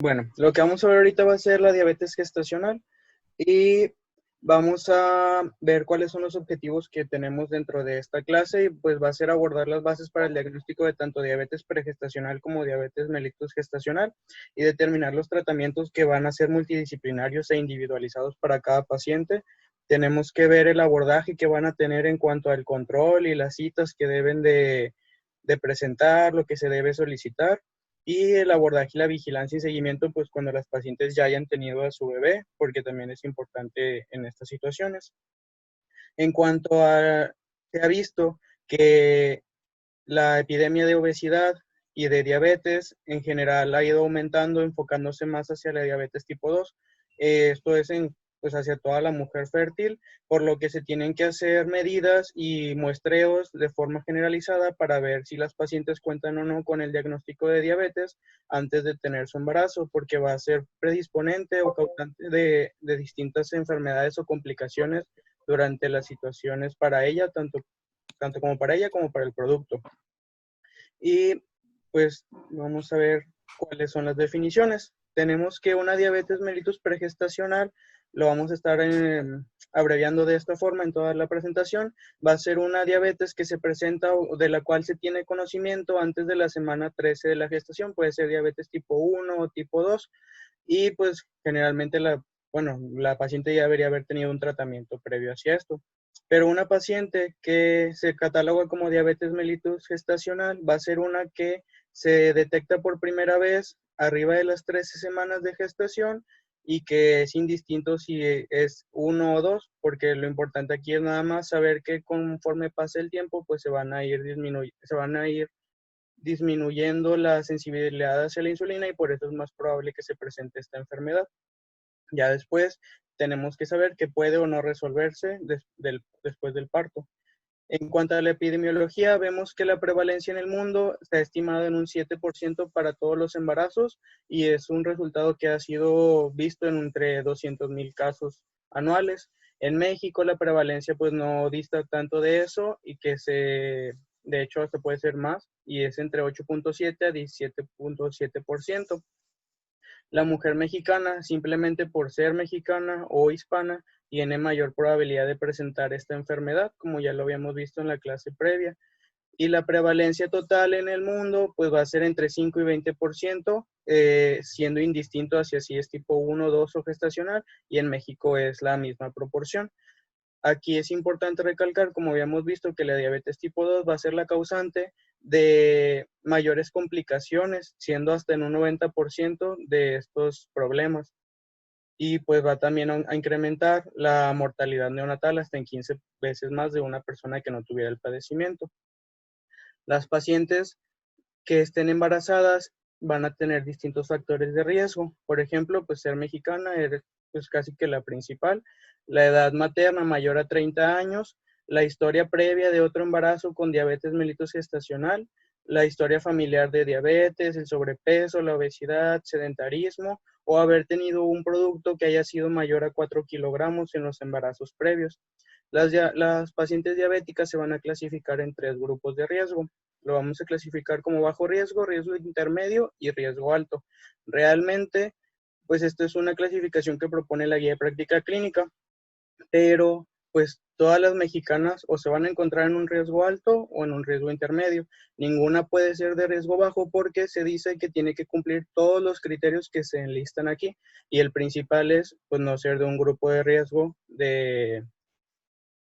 Bueno, lo que vamos a ver ahorita va a ser la diabetes gestacional y vamos a ver cuáles son los objetivos que tenemos dentro de esta clase y pues va a ser abordar las bases para el diagnóstico de tanto diabetes pregestacional como diabetes mellitus gestacional y determinar los tratamientos que van a ser multidisciplinarios e individualizados para cada paciente. Tenemos que ver el abordaje que van a tener en cuanto al control y las citas que deben de presentar, lo que se debe solicitar y el abordaje y la vigilancia y seguimiento, pues cuando las pacientes ya hayan tenido a su bebé, porque también es importante en estas situaciones. En cuanto a, se ha visto que la epidemia de obesidad y de diabetes en general ha ido aumentando, enfocándose más hacia la diabetes tipo 2. Esto es pues hacia toda la mujer fértil, por lo que se tienen que hacer medidas y muestreos de forma generalizada para ver si las pacientes cuentan o no con el diagnóstico de diabetes antes de tener su embarazo, porque va a ser predisponente o causante de distintas enfermedades o complicaciones durante las situaciones para ella, tanto como para ella como para el producto. Y pues vamos a ver cuáles son las definiciones. Tenemos que una diabetes mellitus pregestacional, lo vamos a estar abreviando de esta forma en toda la presentación, va a ser una diabetes que se presenta o de la cual se tiene conocimiento antes de la semana 13 de la gestación, puede ser diabetes tipo 1 o tipo 2, y pues generalmente la paciente ya debería haber tenido un tratamiento previo hacia esto. Pero una paciente que se cataloga como diabetes mellitus gestacional va a ser una que se detecta por primera vez arriba de las 13 semanas de gestación y que es indistinto si es uno o dos, porque lo importante aquí es nada más saber que conforme pase el tiempo, pues se van a ir disminuyendo la sensibilidad hacia la insulina y por eso es más probable que se presente esta enfermedad. Ya después tenemos que saber que puede o no resolverse después del parto. En cuanto a la epidemiología, vemos que la prevalencia en el mundo está estimada en un 7% para todos los embarazos y es un resultado que ha sido visto en entre 200,000 casos anuales. En México la prevalencia pues no dista tanto de eso y de hecho hasta puede ser más y es entre 8.7 a 17.7%. La mujer mexicana, simplemente por ser mexicana o hispana, tiene mayor probabilidad de presentar esta enfermedad, como ya lo habíamos visto en la clase previa. Y la prevalencia total en el mundo, pues va a ser entre 5 y 20%, siendo indistinto hacia si es tipo 1, 2 o gestacional, y en México es la misma proporción. Aquí es importante recalcar, como habíamos visto, que la diabetes tipo 2 va a ser la causante de mayores complicaciones, siendo hasta en un 90% de estos problemas. Y pues va también a incrementar la mortalidad neonatal hasta en 15 veces más de una persona que no tuviera el padecimiento. Las pacientes que estén embarazadas van a tener distintos factores de riesgo. Por ejemplo, pues ser mexicana es pues casi que la principal. La edad materna mayor a 30 años, la historia previa de otro embarazo con diabetes mellitus gestacional, la historia familiar de diabetes, el sobrepeso, la obesidad, sedentarismo o haber tenido un producto que haya sido mayor a 4 kilogramos en los embarazos previos. Las pacientes diabéticas se van a clasificar en tres grupos de riesgo. Lo vamos a clasificar como bajo riesgo, riesgo intermedio y riesgo alto. Realmente, pues esto es una clasificación que propone la guía de práctica clínica, pero pues todas las mexicanas o se van a encontrar en un riesgo alto o en un riesgo intermedio. Ninguna puede ser de riesgo bajo porque se dice que tiene que cumplir todos los criterios que se enlistan aquí y el principal es pues no ser de un grupo de riesgo de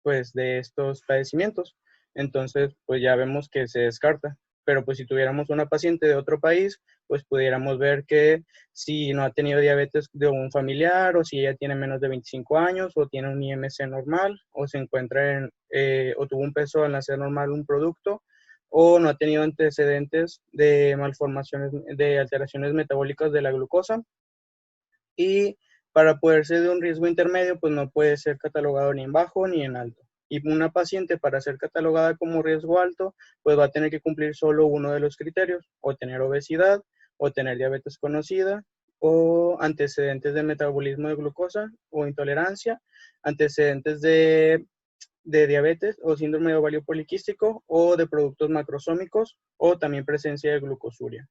estos padecimientos. Entonces, pues ya vemos que se descarta. Pero pues si tuviéramos una paciente de otro país, pues pudiéramos ver que si no ha tenido diabetes de un familiar o si ella tiene menos de 25 años o tiene un IMC normal o se encuentra o tuvo un peso al nacer normal un producto o no ha tenido antecedentes de malformaciones, de alteraciones metabólicas de la glucosa y para poder ser de un riesgo intermedio, pues no puede ser catalogado ni en bajo ni en alto. Y una paciente para ser catalogada como riesgo alto, pues va a tener que cumplir solo uno de los criterios, o tener obesidad, o tener diabetes conocida, o antecedentes de metabolismo de glucosa o intolerancia, antecedentes de diabetes o síndrome de ovario poliquístico o de productos macrosómicos o también presencia de glucosuria.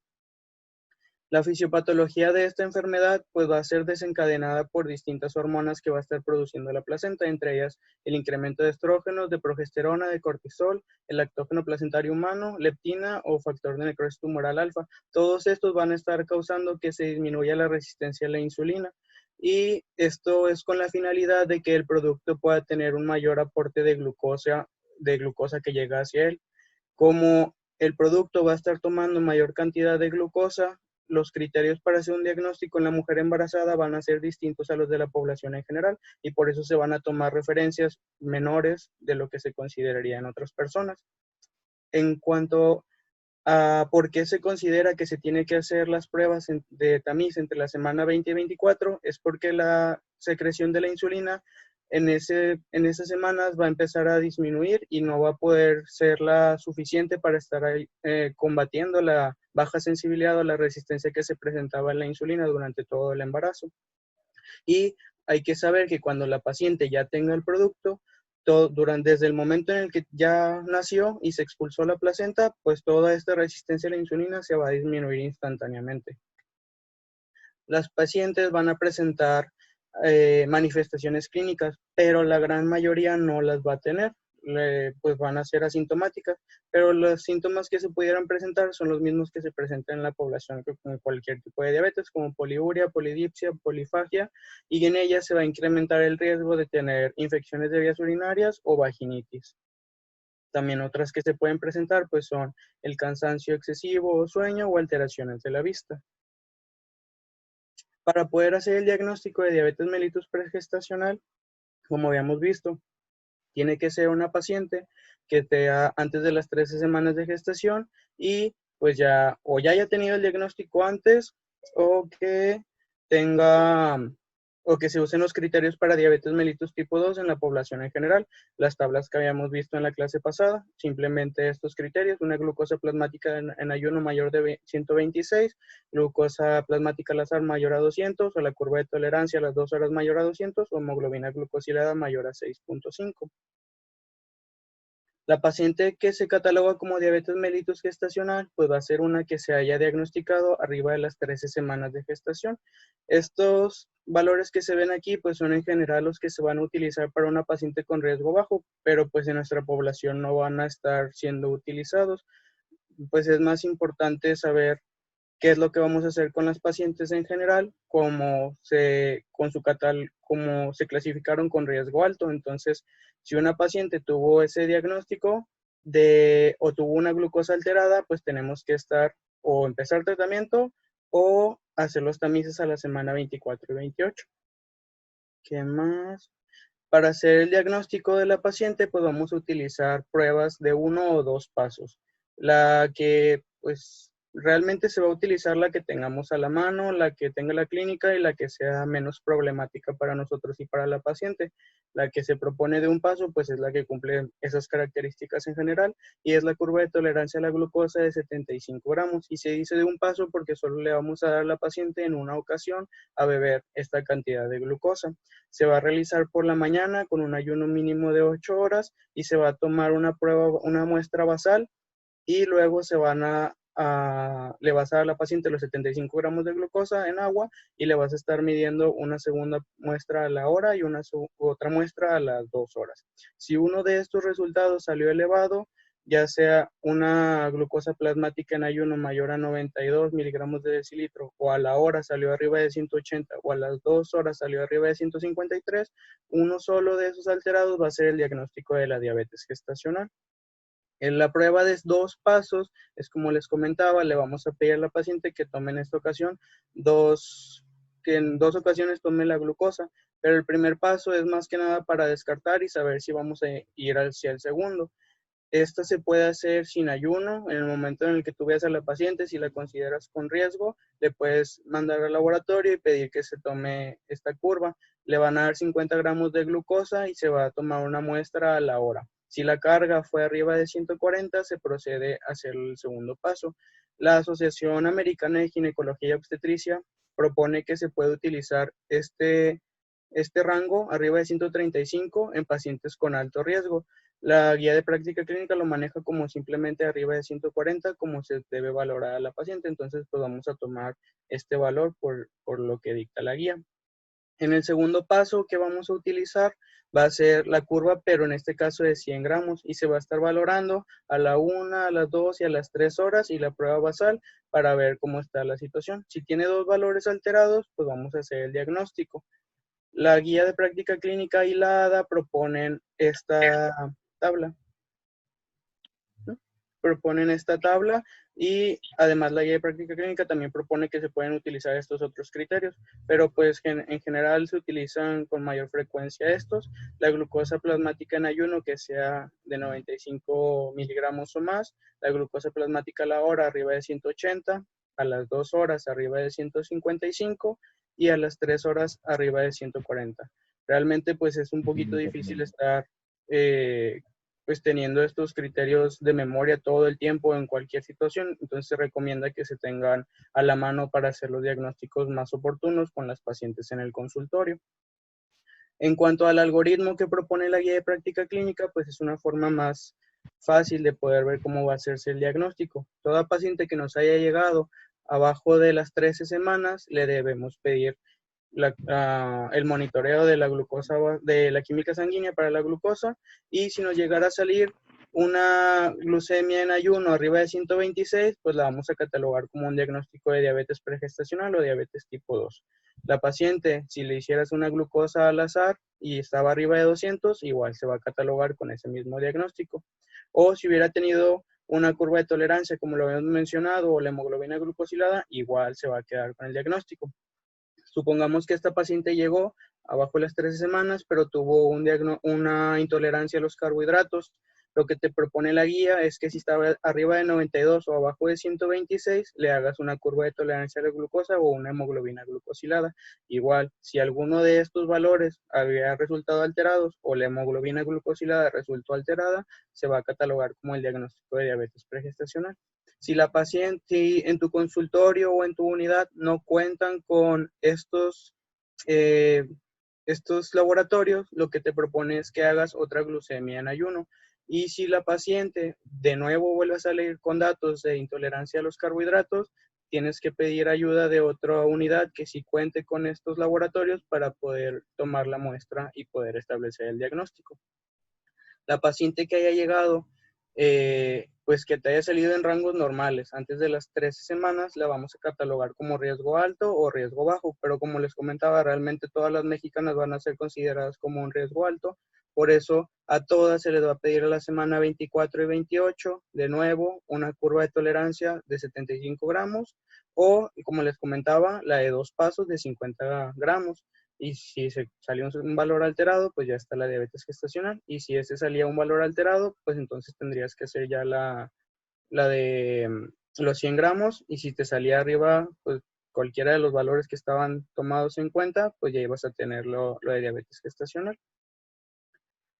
La fisiopatología de esta enfermedad pues va a ser desencadenada por distintas hormonas que va a estar produciendo la placenta, entre ellas el incremento de estrógenos, de progesterona, de cortisol, el lactógeno placentario humano, leptina o factor de necrosis tumoral alfa. Todos estos van a estar causando que se disminuya la resistencia a la insulina. Y esto es con la finalidad de que el producto pueda tener un mayor aporte de glucosa que llega hacia él. Como el producto va a estar tomando mayor cantidad de glucosa, los criterios para hacer un diagnóstico en la mujer embarazada van a ser distintos a los de la población en general y por eso se van a tomar referencias menores de lo que se consideraría en otras personas. En cuanto a por qué se considera que se tiene que hacer las pruebas de tamiz entre la semana 20 y 24, es porque la secreción de la insulina en esas semanas va a empezar a disminuir y no va a poder ser la suficiente para estar ahí, combatiendo la baja sensibilidad o la resistencia que se presentaba en la insulina durante todo el embarazo. Y hay que saber que cuando la paciente ya tenga el producto, desde el momento en el que ya nació y se expulsó la placenta, pues toda esta resistencia a la insulina se va a disminuir instantáneamente. Las pacientes van a presentar manifestaciones clínicas, pero la gran mayoría no las va a tener, pues van a ser asintomáticas, pero los síntomas que se pudieran presentar son los mismos que se presentan en la población con cualquier tipo de diabetes, como poliuria, polidipsia, polifagia, y en ellas se va a incrementar el riesgo de tener infecciones de vías urinarias o vaginitis. También otras que se pueden presentar pues son el cansancio excesivo o sueño o alteraciones de la vista. Para poder hacer el diagnóstico de diabetes mellitus pregestacional, como habíamos visto, tiene que ser una paciente que esté antes de las 13 semanas de gestación y pues ya o ya haya tenido el diagnóstico antes o que tenga o que se usen los criterios para diabetes mellitus tipo 2 en la población en general. Las tablas que habíamos visto en la clase pasada, simplemente estos criterios, una glucosa plasmática en ayuno mayor de 126, glucosa plasmática al azar mayor a 200, o la curva de tolerancia a las 2 horas mayor a 200, o hemoglobina glucosilada mayor a 6.5. La paciente que se cataloga como diabetes mellitus gestacional, pues va a ser una que se haya diagnosticado arriba de las 13 semanas de gestación. Estos valores que se ven aquí, pues son en general los que se van a utilizar para una paciente con riesgo bajo, pero pues en nuestra población no van a estar siendo utilizados. Pues es más importante saber qué es lo que vamos a hacer con las pacientes en general, como se clasificaron con riesgo alto. Entonces, si una paciente tuvo ese diagnóstico o tuvo una glucosa alterada, pues tenemos que o empezar tratamiento o hacer los tamices a la semana 24 y 28. ¿Qué más? Para hacer el diagnóstico de la paciente, pues vamos a utilizar pruebas de 1 o 2 pasos. La que, pues, realmente se va a utilizar la que tengamos a la mano, la que tenga la clínica y la que sea menos problemática para nosotros y para la paciente. La que se propone de un paso, pues es la que cumple esas características en general y es la curva de tolerancia a la glucosa de 75 gramos. Y se dice de un paso porque solo le vamos a dar a la paciente en una ocasión a beber esta cantidad de glucosa. Se va a realizar por la mañana con un ayuno mínimo de 8 horas y se va a tomar una muestra basal y luego le vas a dar a la paciente los 75 gramos de glucosa en agua y le vas a estar midiendo una segunda muestra a la hora y otra muestra a las 2 horas. Si uno de estos resultados salió elevado, ya sea una glucosa plasmática en ayuno mayor a 92 miligramos de decilitro, o a la hora salió arriba de 180, o a las 2 horas salió arriba de 153, uno solo de esos alterados va a ser el diagnóstico de la diabetes gestacional. En la prueba de 2 pasos, es como les comentaba, le vamos a pedir a la paciente que tome en esta ocasión que en 2 ocasiones tome la glucosa, pero el primer paso es más que nada para descartar y saber si vamos a ir hacia el segundo. Esta se puede hacer sin ayuno. En el momento en el que tú veas a la paciente, si la consideras con riesgo, le puedes mandar al laboratorio y pedir que se tome esta curva. Le van a dar 50 gramos de glucosa y se va a tomar una muestra a la hora. Si la carga fue arriba de 140, se procede a hacer el segundo paso. La Asociación Americana de Ginecología y Obstetricia propone que se puede utilizar este rango arriba de 135 en pacientes con alto riesgo. La guía de práctica clínica lo maneja como simplemente arriba de 140, como se debe valorar a la paciente. Entonces, pues vamos a tomar este valor por lo que dicta la guía. En el segundo paso que vamos a utilizar va a ser la curva, pero en este caso de 100 gramos, y se va a estar valorando a la 1, a las 2 y a las 3 horas, y la prueba basal para ver cómo está la situación. Si tiene dos valores alterados, pues vamos a hacer el diagnóstico. La guía de práctica clínica y la ADA proponen esta tabla. Proponen esta tabla y además la guía de práctica clínica también propone que se pueden utilizar estos otros criterios, pero pues en general se utilizan con mayor frecuencia estos. La glucosa plasmática en ayuno que sea de 95 miligramos o más, la glucosa plasmática a la hora arriba de 180, a las 2 horas arriba de 155 y a las 3 horas arriba de 140. Realmente pues es un poquito difícil estar pues teniendo estos criterios de memoria todo el tiempo en cualquier situación. Entonces se recomienda que se tengan a la mano para hacer los diagnósticos más oportunos con las pacientes en el consultorio. En cuanto al algoritmo que propone la guía de práctica clínica, pues es una forma más fácil de poder ver cómo va a hacerse el diagnóstico. Toda paciente que nos haya llegado abajo de las 13 semanas, le debemos pedir el monitoreo de la glucosa, de la química sanguínea para la glucosa, y si nos llegara a salir una glucemia en ayuno arriba de 126, pues la vamos a catalogar como un diagnóstico de diabetes pregestacional o diabetes tipo 2. La paciente, si le hicieras una glucosa al azar y estaba arriba de 200, igual se va a catalogar con ese mismo diagnóstico. O si hubiera tenido una curva de tolerancia, como lo habíamos mencionado, o la hemoglobina glucosilada, igual se va a quedar con el diagnóstico. Supongamos que esta paciente llegó abajo de las 13 semanas, pero tuvo una intolerancia a los carbohidratos. Lo que te propone la guía es que si estaba arriba de 92 o abajo de 126, le hagas una curva de tolerancia a la glucosa o una hemoglobina glucosilada. Igual, si alguno de estos valores había resultado alterados o la hemoglobina glucosilada resultó alterada, se va a catalogar como el diagnóstico de diabetes pregestacional. Si la paciente, si en tu consultorio o en tu unidad no cuentan con eh, estos laboratorios, lo que te propone es que hagas otra glucemia en ayuno. Y si la paciente de nuevo vuelve a salir con datos de intolerancia a los carbohidratos, tienes que pedir ayuda de otra unidad que sí cuente con estos laboratorios para poder tomar la muestra y poder establecer el diagnóstico. La paciente que haya llegado, pues que te haya salido en rangos normales antes de las 13 semanas, la vamos a catalogar como riesgo alto o riesgo bajo, pero como les comentaba, realmente todas las mexicanas van a ser consideradas como un riesgo alto. Por eso a todas se les va a pedir a la semana 24 y 28, de nuevo, una curva de tolerancia de 75 gramos o, como les comentaba, la de 2 pasos de 50 gramos. Y si se salió un valor alterado, pues ya está la diabetes gestacional. Y si ese salía un valor alterado, pues entonces tendrías que hacer ya la de los 100 gramos. Y si te salía arriba, pues cualquiera de los valores que estaban tomados en cuenta, pues ya ibas a tener lo de diabetes gestacional.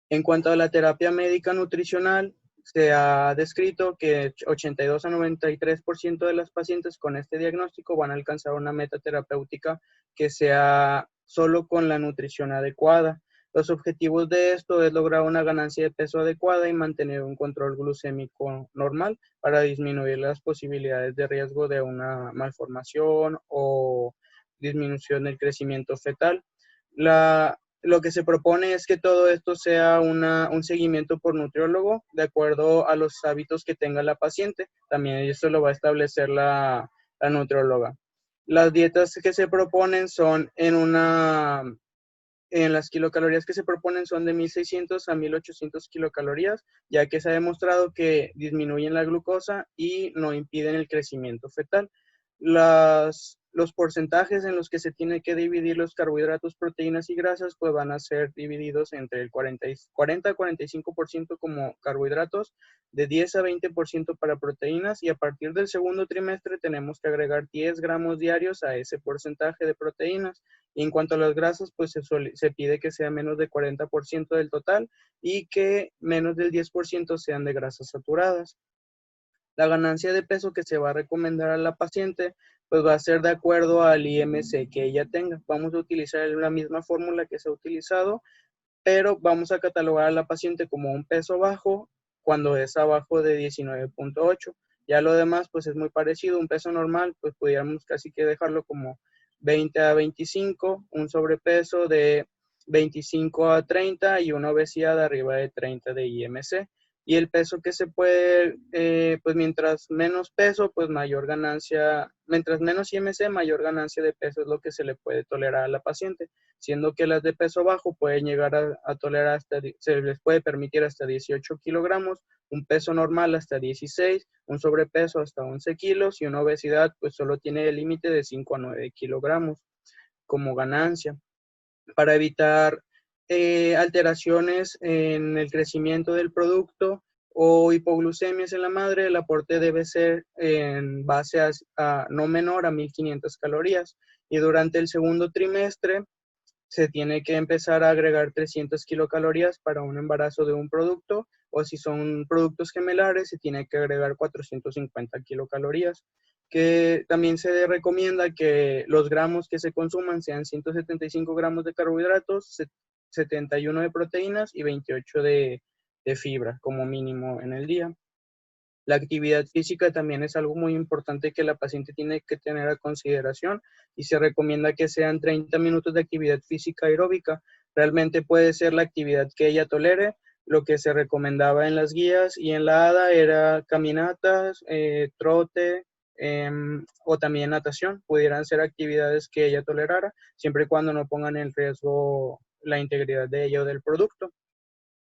En cuanto a la terapia médica nutricional, se ha descrito que 82 a 93% de las pacientes con este diagnóstico van a alcanzar una meta terapéutica que sea solo con la nutrición adecuada. Los objetivos de esto es lograr una ganancia de peso adecuada y mantener un control glucémico normal para disminuir las posibilidades de riesgo de una malformación o disminución del crecimiento fetal. Lo que se propone es que todo esto sea un seguimiento por nutriólogo de acuerdo a los hábitos que tenga la paciente. También eso lo va a establecer la nutrióloga. Las dietas que se proponen son en las kilocalorías que se proponen son de 1600 a 1800 kilocalorías, ya que se ha demostrado que disminuyen la glucosa y no impiden el crecimiento fetal. Los porcentajes en los que se tiene que dividir los carbohidratos, proteínas y grasas, pues van a ser divididos entre el 40 a 45% como carbohidratos, de 10 a 20% para proteínas, y a partir del segundo trimestre tenemos que agregar 10 gramos diarios a ese porcentaje de proteínas. Y en cuanto a las grasas, pues se pide que sea menos de 40% del total y que menos del 10% sean de grasas saturadas. La ganancia de peso que se va a recomendar a la paciente, pues va a ser de acuerdo al IMC que ella tenga. Vamos a utilizar la misma fórmula que se ha utilizado pero vamos a catalogar a la paciente como un peso bajo cuando es abajo de 19.8. Ya lo demás, pues es muy parecido. Un peso normal, pues pudiéramos casi que dejarlo como 20 a 25, un sobrepeso de 25 a 30 y una obesidad arriba de 30 de IMC. Y el peso que se puede, pues mientras menos peso, pues mayor ganancia, mientras menos IMC, mayor ganancia de peso es lo que se le puede tolerar a la paciente, siendo que las de peso bajo pueden llegar a tolerar se les puede permitir hasta 18 kilogramos, un peso normal hasta 16, un sobrepeso hasta 11 kilos y una obesidad pues solo tiene el límite de 5 a 9 kilogramos como ganancia. Para evitar alteraciones en el crecimiento del producto o hipoglucemias en la madre, el aporte debe ser en base a no menor a 1500 calorías. Y durante el segundo trimestre se tiene que empezar a agregar 300 kilocalorías para un embarazo de un producto, o si son productos gemelares, se tiene que agregar 450 kilocalorías, que también se recomienda que los gramos que se consuman sean 175 gramos de carbohidratos, 71 de proteínas y 28 de fibra como mínimo en el día. La actividad física también es algo muy importante que la paciente tiene que tener a consideración y se recomienda que sean 30 minutos de actividad física aeróbica. Realmente puede ser la actividad que ella tolere. Lo que se recomendaba en las guías y en la ADA era caminatas, trote o también natación. Pudieran ser actividades que ella tolerara, siempre y cuando no pongan en riesgo la integridad de ella o del producto.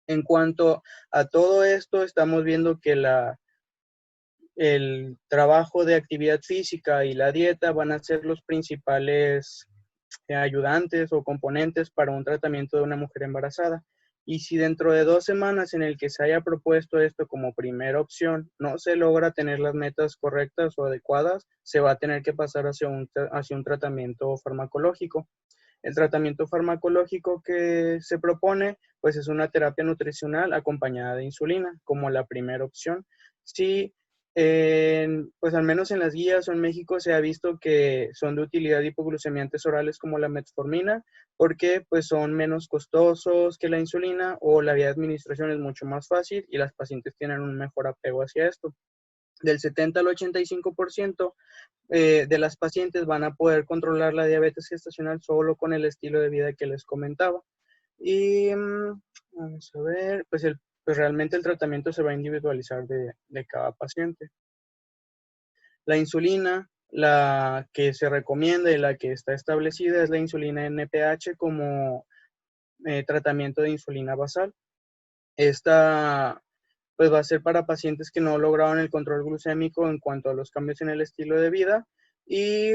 En cuanto a todo esto, estamos viendo que el trabajo de actividad física y la dieta van a ser los principales ayudantes o componentes para un tratamiento de una mujer embarazada. Y si dentro de 2 semanas en el que se haya propuesto esto como primera opción no se logra tener las metas correctas o adecuadas, se va a tener que pasar hacia un tratamiento farmacológico. El tratamiento farmacológico que se propone, pues es una terapia nutricional acompañada de insulina como la primera opción. Sí, pues al menos en las guías o en México se ha visto que son de utilidad hipoglucemiantes orales como la metformina, porque pues son menos costosos que la insulina o la vía de administración es mucho más fácil y las pacientes tienen un mejor apego hacia esto. Del 70 al 85% de las pacientes van a poder controlar la diabetes gestacional solo con el estilo de vida que les comentaba. Y vamos a ver, pues realmente el tratamiento se va a individualizar de cada paciente. La insulina, la que se recomienda y la que está establecida es la insulina NPH como tratamiento de insulina basal. Esta pues va a ser para pacientes que no lograron el control glucémico en cuanto a los cambios en el estilo de vida y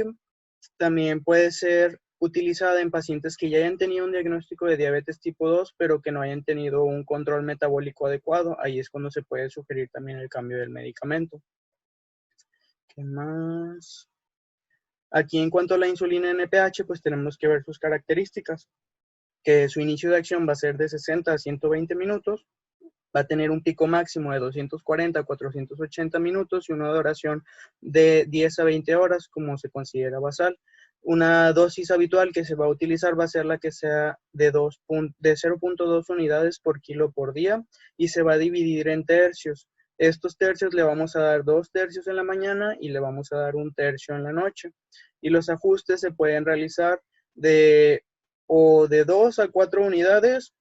también puede ser utilizada en pacientes que ya hayan tenido un diagnóstico de diabetes tipo 2, pero que no hayan tenido un control metabólico adecuado. Ahí es cuando se puede sugerir también el cambio del medicamento. ¿Qué más? Aquí en cuanto a la insulina NPH, pues tenemos que ver sus características, que su inicio de acción va a ser de 60 a 120 minutos, va a tener un pico máximo de 240 a 480 minutos y una duración de 10 a 20 horas, como se considera basal. Una dosis habitual que se va a utilizar va a ser la que sea de 0.2 unidades por kilo por día y se va a dividir en tercios. Estos tercios le vamos a dar 2 tercios en la mañana y le vamos a dar 1 tercio en la noche. Y los ajustes se pueden realizar de 2 a 4 unidades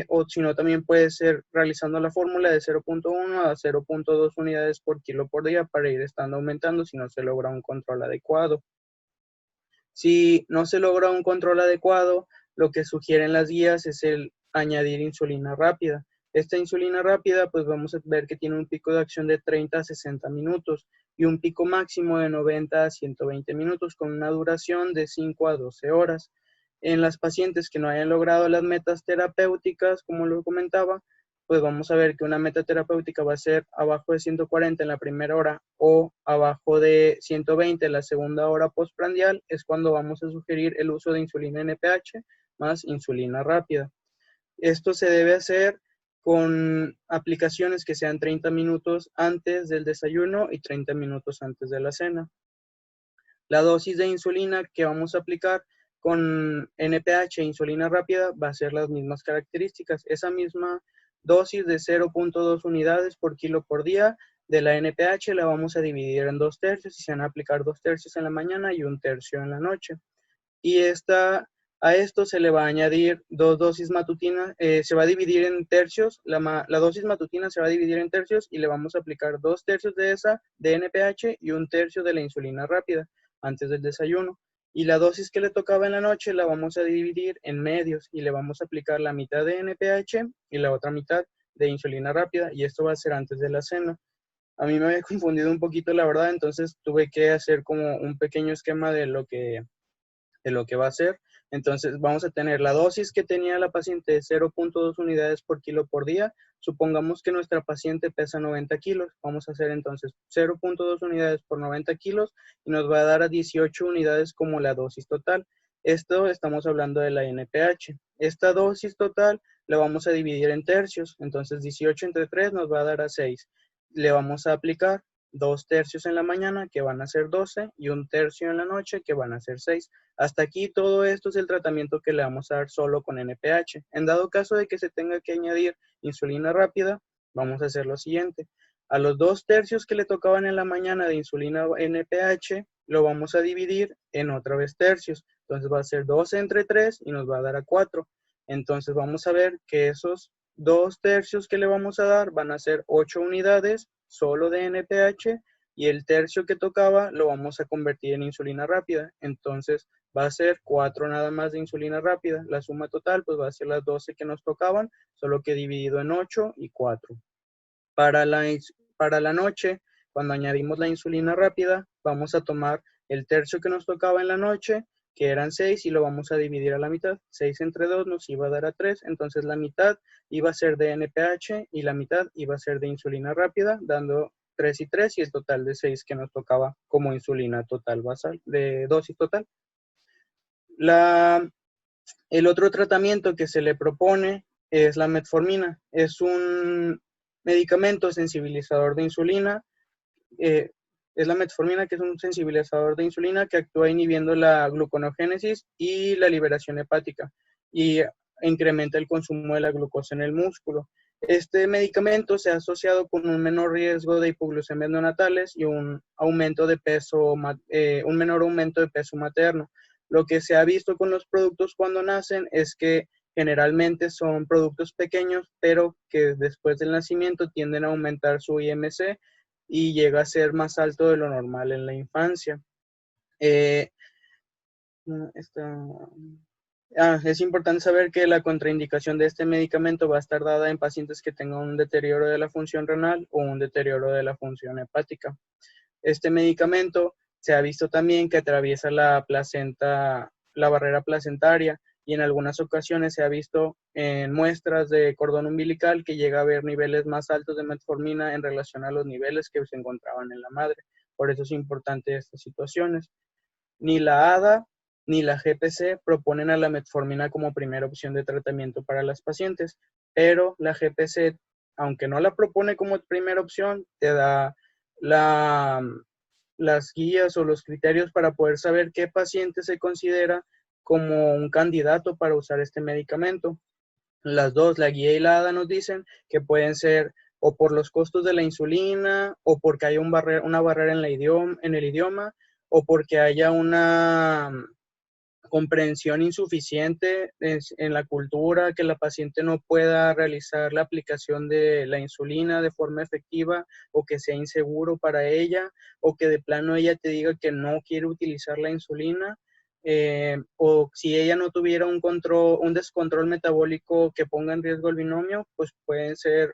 o si no, también puede ser realizando la fórmula de 0.1 a 0.2 unidades por kilo por día para ir estando aumentando si no se logra un control adecuado. Si no se logra un control adecuado, lo que sugieren las guías es el añadir insulina rápida. Esta insulina rápida, pues vamos a ver que tiene un pico de acción de 30 a 60 minutos y un pico máximo de 90 a 120 minutos con una duración de 5 a 12 horas. En las pacientes que no hayan logrado las metas terapéuticas, como lo comentaba, pues vamos a ver que una meta terapéutica va a ser abajo de 140 en la primera hora o abajo de 120 en la segunda hora postprandial, es cuando vamos a sugerir el uso de insulina NPH más insulina rápida. Esto se debe hacer con aplicaciones que sean 30 minutos antes del desayuno y 30 minutos antes de la cena. La dosis de insulina que vamos a aplicar con NPH e insulina rápida va a ser las mismas características. Esa misma dosis de 0.2 unidades por kilo por día de la NPH la vamos a dividir en 2/3 y se van a aplicar 2/3 en la mañana y 1/3 en la noche. Y a esto se le va a añadir 2 dosis matutinas, se va a dividir en tercios, la dosis matutina se va a dividir en tercios y le vamos a aplicar 2/3 de esa de NPH y 1/3 de la insulina rápida antes del desayuno. Y la dosis que le tocaba en la noche la vamos a dividir en medios y le vamos a aplicar la mitad de NPH y la otra mitad de insulina rápida, y esto va a ser antes de la cena. A mí me había confundido un poquito, la verdad, entonces tuve que hacer como un pequeño esquema de lo que va a ser. Entonces vamos a tener la dosis que tenía la paciente de 0.2 unidades por kilo por día. Supongamos que nuestra paciente pesa 90 kilos. Vamos a hacer entonces 0.2 unidades por 90 kilos y nos va a dar a 18 unidades como la dosis total. Esto estamos hablando de la NPH. Esta dosis total la vamos a dividir en tercios. Entonces 18 entre 3 nos va a dar a 6. Le vamos a aplicar 2/3 en la mañana, que van a ser 12, y 1/3 en la noche, que van a ser 6. Hasta aquí todo esto es el tratamiento que le vamos a dar solo con NPH. En dado caso de que se tenga que añadir insulina rápida, vamos a hacer lo siguiente. A los 2/3 que le tocaban en la mañana de insulina NPH, lo vamos a dividir en otra vez tercios. Entonces va a ser 12 entre 3 y nos va a dar a 4. Entonces vamos a ver que esos 2/3 que le vamos a dar van a ser 8 unidades solo de NPH, y el tercio que tocaba lo vamos a convertir en insulina rápida. Entonces va a ser 4 nada más de insulina rápida. La suma total pues va a ser las 12 que nos tocaban, solo que dividido en 8 y 4. Para la noche, cuando añadimos la insulina rápida, vamos a tomar el tercio que nos tocaba en la noche, que eran 6, y lo vamos a dividir a la mitad. 6 entre 2 nos iba a dar a 3, entonces la mitad iba a ser de NPH y la mitad iba a ser de insulina rápida, dando 3 y 3, y el total de 6 que nos tocaba como insulina total basal, de dosis total. El otro tratamiento que se le propone es la metformina. Es un medicamento sensibilizador de insulina. Es la metformina, que es un sensibilizador de insulina que actúa inhibiendo la gluconeogénesis y la liberación hepática y incrementa el consumo de la glucosa en el músculo. Este medicamento se ha asociado con un menor riesgo de hipoglucemias neonatales y un menor aumento de peso materno. Lo que se ha visto con los productos cuando nacen es que generalmente son productos pequeños, pero que después del nacimiento tienden a aumentar su IMC y llega a ser más alto de lo normal en la infancia. Es importante saber que la contraindicación de este medicamento va a estar dada en pacientes que tengan un deterioro de la función renal o un deterioro de la función hepática. Este medicamento se ha visto también que atraviesa la placenta, la barrera placentaria, y en algunas ocasiones se ha visto en muestras de cordón umbilical que llega a haber niveles más altos de metformina en relación a los niveles que se encontraban en la madre. Por eso es importante estas situaciones. Ni la ADA ni la GPC proponen a la metformina como primera opción de tratamiento para las pacientes, pero la GPC, aunque no la propone como primera opción, te da las guías o los criterios para poder saber qué paciente se considera como un candidato para usar este medicamento. Las dos, la guía y la ADA, nos dicen que pueden ser o por los costos de la insulina, o porque hay una barrera en el idioma, o porque haya una comprensión insuficiente en la cultura, que la paciente no pueda realizar la aplicación de la insulina de forma efectiva, o que sea inseguro para ella, o que de plano ella te diga que no quiere utilizar la insulina, o si ella no tuviera un descontrol metabólico que ponga en riesgo el binomio, pues se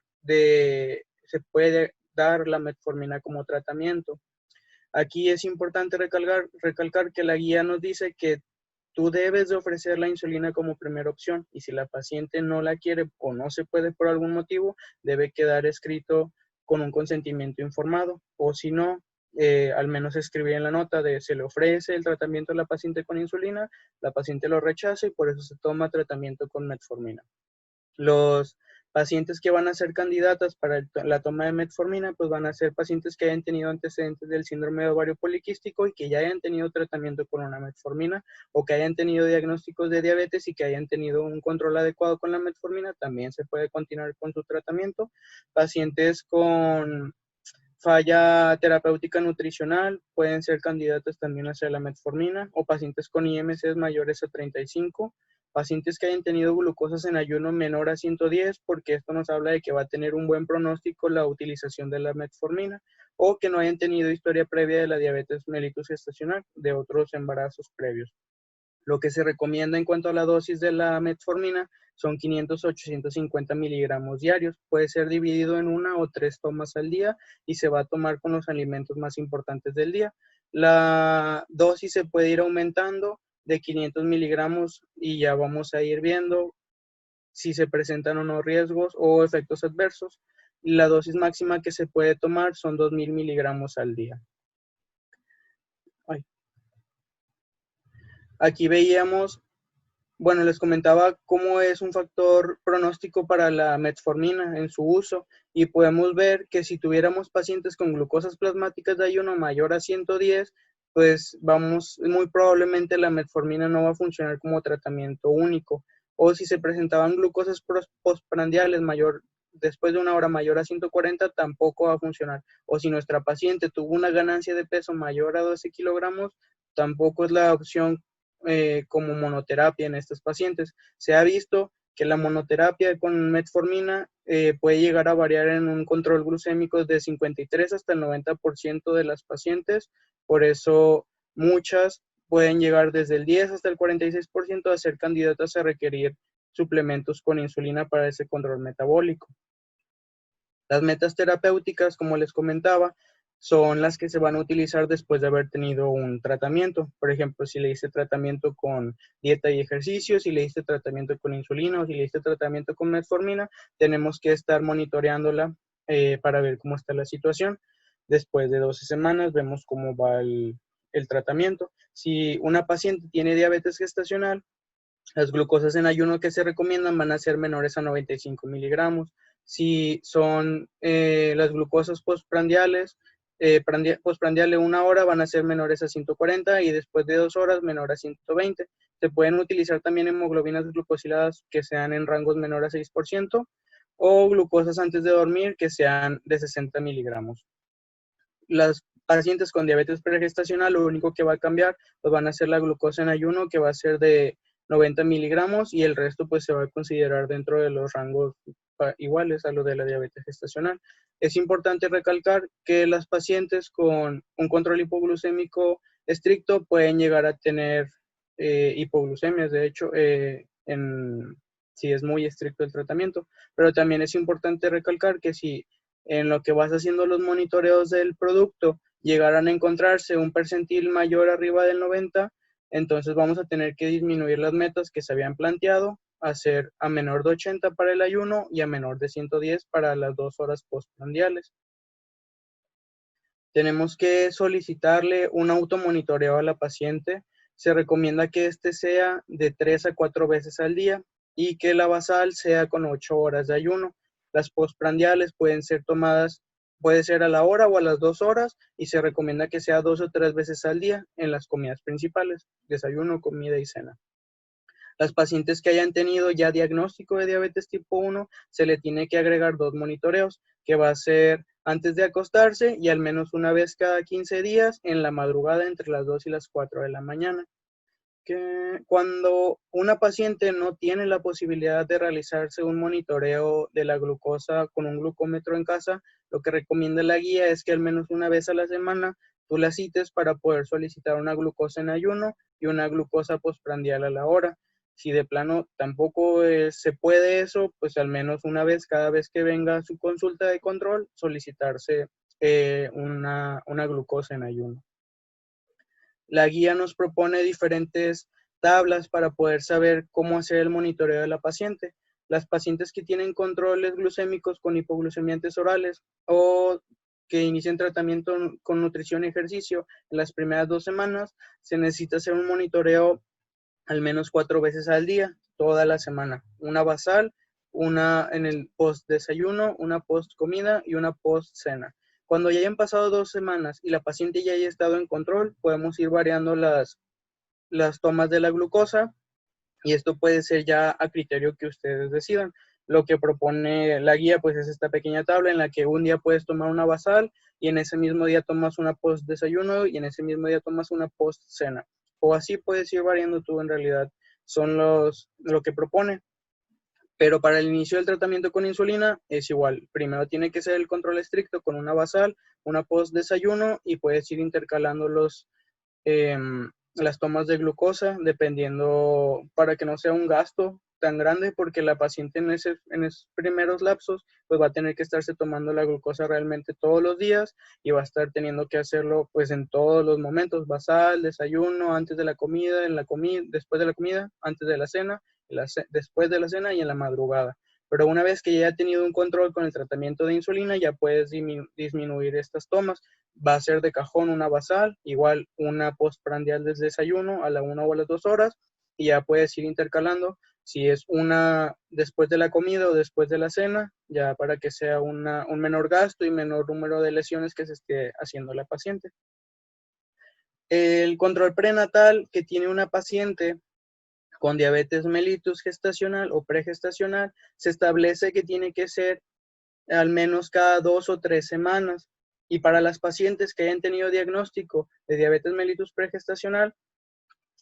puede dar la metformina como tratamiento. Aquí es importante recalcar que la guía nos dice que tú debes de ofrecer la insulina como primera opción, y si la paciente no la quiere o no se puede por algún motivo, debe quedar escrito con un consentimiento informado, o si no, al menos escribir en la nota de se le ofrece el tratamiento a la paciente con insulina, la paciente lo rechaza y por eso se toma tratamiento con metformina. Los Pacientes que van a ser candidatas para la toma de metformina, pues van a ser pacientes que hayan tenido antecedentes del síndrome de ovario poliquístico y que ya hayan tenido tratamiento con una metformina, o que hayan tenido diagnósticos de diabetes y que hayan tenido un control adecuado con la metformina, también se puede continuar con su tratamiento. Pacientes con falla terapéutica nutricional pueden ser candidatos también hacia la metformina, o pacientes con IMCs mayores a 35, pacientes que hayan tenido glucosas en ayuno menor a 110, porque esto nos habla de que va a tener un buen pronóstico la utilización de la metformina, o que no hayan tenido historia previa de la diabetes mellitus gestacional de otros embarazos previos. Lo que se recomienda en cuanto a la dosis de la metformina son 500 a 850 miligramos diarios. Puede ser dividido en 1 o 3 tomas al día y se va a tomar con los alimentos más importantes del día. La dosis se puede ir aumentando de 500 miligramos y ya vamos a ir viendo si se presentan o no riesgos o efectos adversos. La dosis máxima que se puede tomar son 2000 miligramos al día. Aquí veíamos, bueno, les comentaba cómo es un factor pronóstico para la metformina en su uso, y podemos ver que si tuviéramos pacientes con glucosas plasmáticas de ayuno mayor a 110, pues muy probablemente la metformina no va a funcionar como tratamiento único. O si se presentaban glucosas postprandiales después de una hora mayor a 140, tampoco va a funcionar. O si nuestra paciente tuvo una ganancia de peso mayor a 12 kilogramos, tampoco es la opción como monoterapia en estos pacientes. Se ha visto que la monoterapia con metformina puede llegar a variar en un control glucémico de 53 hasta el 90% de las pacientes. Por eso muchas pueden llegar desde el 10 hasta el 46% a ser candidatas a requerir suplementos con insulina para ese control metabólico. Las metas terapéuticas, como les comentaba, son las que se van a utilizar después de haber tenido un tratamiento. Por ejemplo, si le diste tratamiento con dieta y ejercicio, si le diste tratamiento con insulina o si le diste tratamiento con metformina, tenemos que estar monitoreándola para ver cómo está la situación. Después de 12 semanas vemos cómo va el tratamiento. Si una paciente tiene diabetes gestacional, las glucosas en ayuno que se recomiendan van a ser menores a 95 miligramos. Si son las glucosas postprandiales, postprandial de 1 hora van a ser menores a 140 y después de 2 horas menor a 120. Se pueden utilizar también hemoglobinas glucosiladas que sean en rangos menor a 6% o glucosas antes de dormir que sean de 60 miligramos. Las pacientes con diabetes pregestacional, lo único que va a cambiar pues van a ser la glucosa en ayuno, que va a ser de 90 miligramos, y el resto pues se va a considerar dentro de los rangos iguales a lo de la diabetes gestacional. Es importante recalcar que las pacientes con un control hipoglucémico estricto pueden llegar a tener hipoglucemias, de hecho, si es muy estricto el tratamiento, pero también es importante recalcar que si en lo que vas haciendo los monitoreos del producto llegaran a encontrarse un percentil mayor arriba del 90, entonces vamos a tener que disminuir las metas que se habían planteado, hacer a menor de 80 para el ayuno y a menor de 110 para las 2 horas postprandiales. Tenemos que solicitarle un automonitoreo a la paciente. Se recomienda que este sea de 3 a 4 veces al día y que la basal sea con 8 horas de ayuno. Las postprandiales pueden ser tomadas, puede ser a la hora o a las 2 horas, y se recomienda que sea 2 o 3 veces al día en las comidas principales, desayuno, comida y cena. Las pacientes que hayan tenido ya diagnóstico de diabetes tipo 1, se le tiene que agregar 2 monitoreos, que va a ser antes de acostarse y al menos una vez cada 15 días en la madrugada entre las 2 y las 4 de la mañana. Que cuando una paciente no tiene la posibilidad de realizarse un monitoreo de la glucosa con un glucómetro en casa, lo que recomienda la guía es que al menos una vez a la semana tú la cites para poder solicitar una glucosa en ayuno y una glucosa postprandial a la hora. Si de plano tampoco se puede eso, pues al menos una vez cada vez que venga su consulta de control, solicitarse una glucosa en ayuno. La guía nos propone diferentes tablas para poder saber cómo hacer el monitoreo de la paciente. Las pacientes que tienen controles glucémicos con hipoglucemiantes orales o que inician tratamiento con nutrición y ejercicio en las primeras 2 semanas, se necesita hacer un monitoreo al menos 4 veces al día, toda la semana. Una basal una en el post desayuno, una post comida y una post cena. Cuando ya hayan pasado 2 semanas y la paciente ya haya estado en control, podemos ir variando las tomas de la glucosa y esto puede ser ya a criterio que ustedes decidan. Lo que propone la guía pues es esta pequeña tabla en la que un día puedes tomar una basal y en ese mismo día tomas una post desayuno y en ese mismo día tomas una post cena. O así puedes ir variando tú en realidad. Son lo que propone. Pero para el inicio del tratamiento con insulina es igual. Primero tiene que ser el control estricto con una basal, una post desayuno y puedes ir intercalando las tomas de glucosa dependiendo para que no sea un gasto tan grande porque la paciente en esos primeros lapsos pues va a tener que estarse tomando la glucosa realmente todos los días y va a estar teniendo que hacerlo pues en todos los momentos, basal, desayuno, antes de la comida, en la comida, después de la comida, antes de la cena, después de la cena y en la madrugada. Pero una vez que ya ha tenido un control con el tratamiento de insulina, ya puedes disminuir estas tomas. Va a ser de cajón una basal, igual una postprandial desde desayuno a la 1 o a las 2 horas, y ya puedes ir intercalando si es una después de la comida o después de la cena, ya para que sea un menor gasto y menor número de lesiones que se esté haciendo la paciente. El control prenatal que tiene una paciente con diabetes mellitus gestacional o pregestacional, se establece que tiene que ser al menos cada 2 o 3 semanas. Y para las pacientes que hayan tenido diagnóstico de diabetes mellitus pregestacional,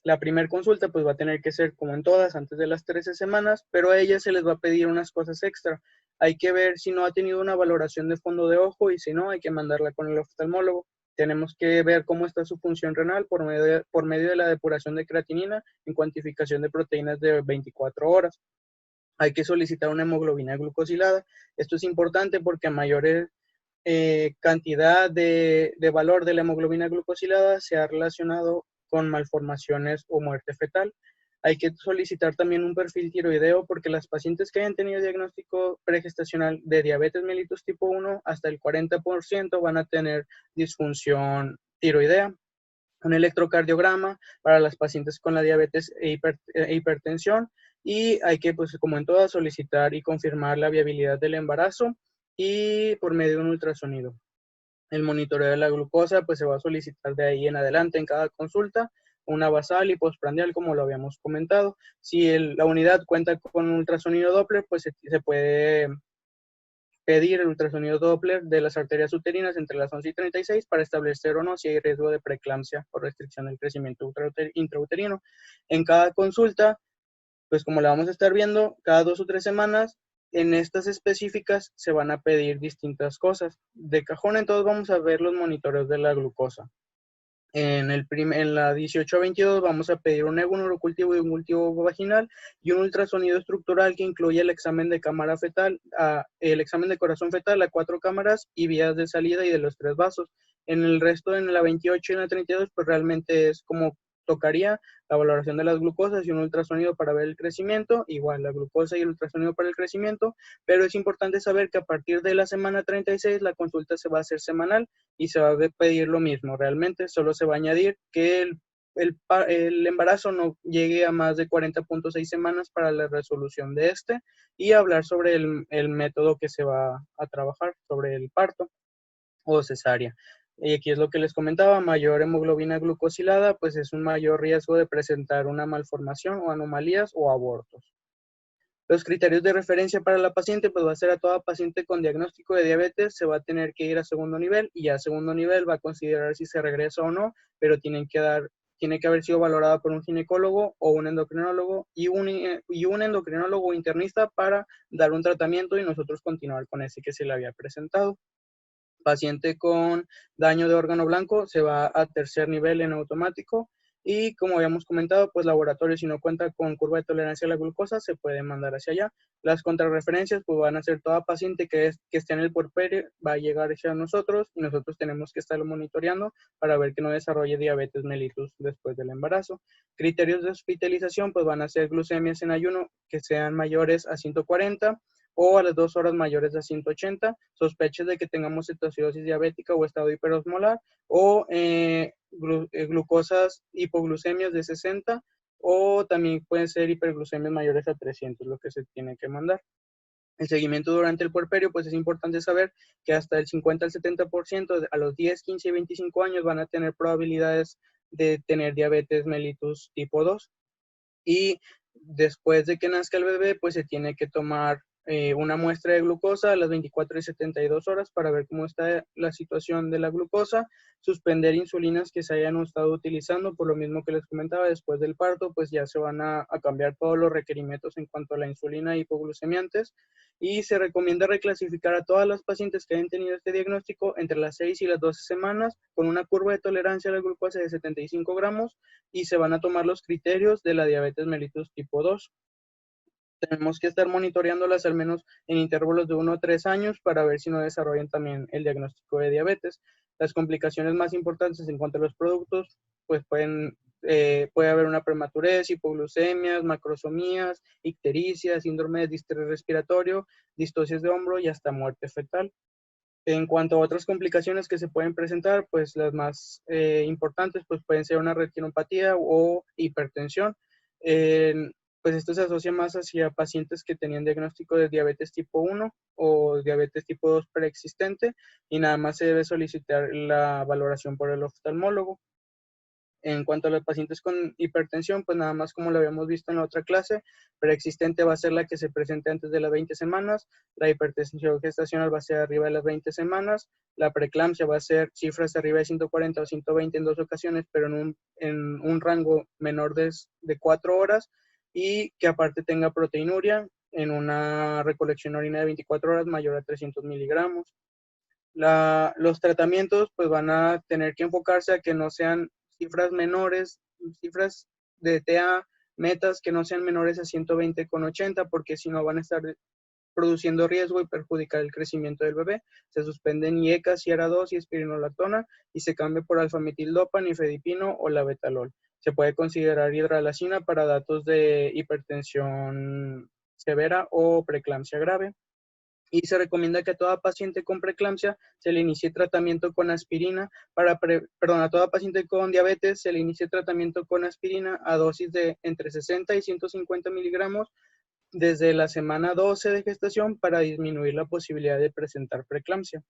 la primera consulta pues va a tener que ser como en todas antes de las 13 semanas, pero a ellas se les va a pedir unas cosas extra. Hay que ver si no ha tenido una valoración de fondo de ojo y si no, hay que mandarla con el oftalmólogo. Tenemos que ver cómo está su función renal por medio de la depuración de creatinina en cuantificación de proteínas de 24 horas. Hay que solicitar una hemoglobina glucosilada. Esto es importante porque a mayor cantidad de valor de la hemoglobina glucosilada se ha relacionado con malformaciones o muerte fetal. Hay que solicitar también un perfil tiroideo porque las pacientes que hayan tenido diagnóstico pregestacional de diabetes mellitus tipo 1, hasta el 40% van a tener disfunción tiroidea. Un electrocardiograma para las pacientes con la diabetes e hipertensión y hay que, pues como en todas, solicitar y confirmar la viabilidad del embarazo y por medio de un ultrasonido. El monitoreo de la glucosa pues se va a solicitar de ahí en adelante en cada consulta, una basal y postprandial como lo habíamos comentado. Si la unidad cuenta con un ultrasonido Doppler, pues se puede pedir el ultrasonido Doppler de las arterias uterinas entre las 11 y 36 para establecer o no si hay riesgo de preeclampsia o restricción del crecimiento intrauterino. En cada consulta, pues como la vamos a estar viendo, cada 2 o 3 semanas, en estas específicas se van a pedir distintas cosas. De cajón, entonces vamos a ver los monitoreos de la glucosa. En la 18-22 vamos a pedir un EGO, un urocultivo y un cultivo vaginal y un ultrasonido estructural que incluye el examen de cámara fetal, el examen de corazón fetal a 4 cámaras y vías de salida y de los 3 vasos. En el resto, en la 28 y en la 32, pues realmente es como tocaría la valoración de las glucosas y un ultrasonido para ver el crecimiento, igual la glucosa y el ultrasonido para el crecimiento, pero es importante saber que a partir de la semana 36 la consulta se va a hacer semanal y se va a pedir lo mismo. Realmente solo se va a añadir que el embarazo no llegue a más de 40.6 semanas para la resolución de este y hablar sobre el método que se va a trabajar, sobre el parto o cesárea. Y aquí es lo que les comentaba, mayor hemoglobina glucosilada, pues es un mayor riesgo de presentar una malformación o anomalías o abortos. Los criterios de referencia para la paciente, pues va a ser a toda paciente con diagnóstico de diabetes, se va a tener que ir a segundo nivel y a segundo nivel va a considerar si se regresa o no, pero tiene que haber sido valorada por un ginecólogo o un endocrinólogo y un endocrinólogo internista para dar un tratamiento y nosotros continuar con ese que se le había presentado. Paciente con daño de órgano blanco se va a tercer nivel en automático y como habíamos comentado, pues laboratorio si no cuenta con curva de tolerancia a la glucosa se puede mandar hacia allá. Las contrarreferencias pues van a ser toda paciente que esté en el puerperio, va a llegar hacia nosotros y nosotros tenemos que estarlo monitoreando para ver que no desarrolle diabetes mellitus después del embarazo. Criterios de hospitalización pues van a ser glucemias en ayuno que sean mayores a 140 o a las 2 horas mayores de 180, sospechas de que tengamos cetoacidosis diabética o estado hiperosmolar, o glucosas hipoglucemias de 60, o también pueden ser hiperglucemias mayores a 300, lo que se tiene que mandar. El seguimiento durante el puerperio, pues es importante saber que hasta el 50 al 70% a los 10, 15 y 25 años van a tener probabilidades de tener diabetes mellitus tipo 2. Y después de que nazca el bebé, pues se tiene que tomar una muestra de glucosa a las 24 y 72 horas para ver cómo está la situación de la glucosa, suspender insulinas que se hayan estado utilizando, por lo mismo que les comentaba, después del parto, pues ya se van a cambiar todos los requerimientos en cuanto a la insulina y hipoglucemiantes, y se recomienda reclasificar a todas las pacientes que hayan tenido este diagnóstico entre las 6 y las 12 semanas con una curva de tolerancia a la glucosa de 75 gramos, y se van a tomar los criterios de la diabetes mellitus tipo 2. Tenemos que estar monitoreándolas al menos en intervalos de 1 a 3 años para ver si no desarrollan también el diagnóstico de diabetes. Las complicaciones más importantes en cuanto a los productos, pues puede haber una prematurez, hipoglucemias, macrosomías, ictericia, síndrome de distrés respiratorio, distocias de hombro y hasta muerte fetal. En cuanto a otras complicaciones que se pueden presentar, pues las más importantes pues pueden ser una retinopatía o hipertensión. Pues esto se asocia más hacia pacientes que tenían diagnóstico de diabetes tipo 1 o diabetes tipo 2 preexistente, y nada más se debe solicitar la valoración por el oftalmólogo. En cuanto a los pacientes con hipertensión, pues nada más como lo habíamos visto en la otra clase, preexistente va a ser la que se presente antes de las 20 semanas, la hipertensión gestacional va a ser arriba de las 20 semanas, la preeclampsia va a ser cifras arriba de 140 o 120 en 2 ocasiones, pero en un rango menor de 4 horas, y que aparte tenga proteinuria en una recolección orina de 24 horas mayor a 300 miligramos. Los tratamientos pues van a tener que enfocarse a que no sean cifras menores, cifras de TA metas que no sean menores a 120,80, porque si no van a estar produciendo riesgo y perjudicar el crecimiento del bebé. Se suspenden IECA, Siera-2 y espironolactona, y se cambia por alfametildopa, nifedipino o labetalol. Se puede considerar hidralacina para datos de hipertensión severa o preeclampsia grave. Y se recomienda que a toda paciente con preeclampsia se le inicie tratamiento con aspirina a toda paciente con diabetes se le inicie tratamiento con aspirina a dosis de entre 60 y 150 miligramos desde la semana 12 de gestación para disminuir la posibilidad de presentar preeclampsia.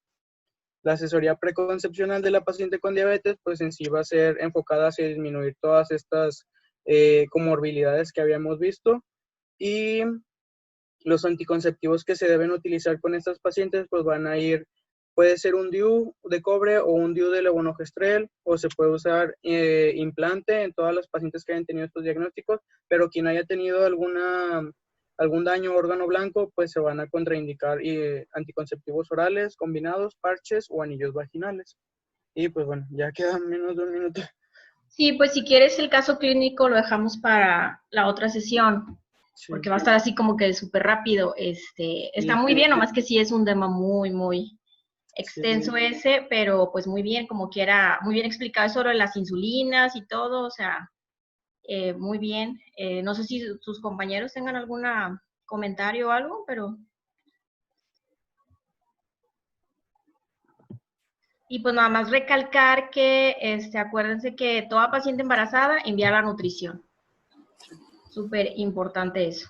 La asesoría preconcepcional de la paciente con diabetes, pues en sí va a ser enfocada hacia disminuir todas estas comorbilidades que habíamos visto, y los anticonceptivos que se deben utilizar con estas pacientes pues van a ir, puede ser un DIU de cobre o un DIU de levonorgestrel, o se puede usar implante en todas las pacientes que hayan tenido estos diagnósticos, pero quien haya tenido algún daño órgano blanco, pues se van a contraindicar anticonceptivos orales, combinados, parches o anillos vaginales. Y pues bueno, ya queda menos de un minuto. Sí, pues si quieres el caso clínico lo dejamos para la otra sesión. Sí. Porque va a estar así como que súper rápido. Está muy bien, nomás que sí es un tema muy, muy extenso ese, pero pues muy bien, como quiera, muy bien explicado sobre las insulinas y todo, o sea, muy bien. No sé si sus compañeros tengan algún comentario o algo, pero... Y pues nada más recalcar que, acuérdense que toda paciente embarazada envía la nutrición. Súper importante eso.